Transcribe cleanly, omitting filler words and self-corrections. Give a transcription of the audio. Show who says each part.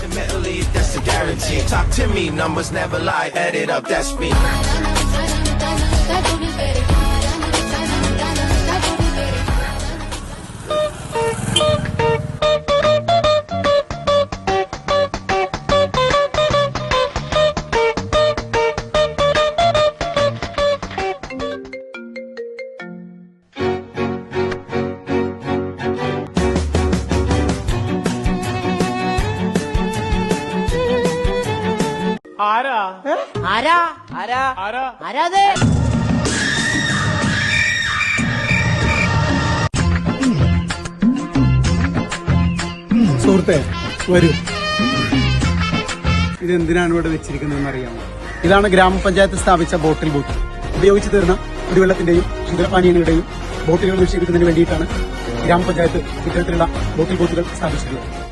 Speaker 1: Ultimately, that's a guarantee. Talk to me, numbers never lie. Add it up, that's me.
Speaker 2: ആരാ
Speaker 3: ആരാ ആരാ
Speaker 2: ആരാ
Speaker 3: ആരാത്?
Speaker 4: സുഹൃത്തെ വരൂ. ഇതെന്തിനാണ് ഇവിടെ വെച്ചിരിക്കുന്നതെന്ന് അറിയാമോ? ഇതാണ് ഗ്രാമപഞ്ചായത്ത് സ്ഥാപിച്ച ബോട്ടിൽ ബൂത്ത്. ഉപയോഗിച്ചു തീർന്ന കുടിവെള്ളത്തിന്റെയും ശുദ്ധപാനീയങ്ങളുടെയും ബോട്ടിലുകൾ നിക്ഷേപിക്കുന്നതിന് വേണ്ടിയിട്ടാണ് ഗ്രാമപഞ്ചായത്ത് ഇത്തരത്തിലുള്ള ബോട്ടിൽ ബൂത്തുകൾ സ്ഥാപിച്ചിട്ടുള്ളത്.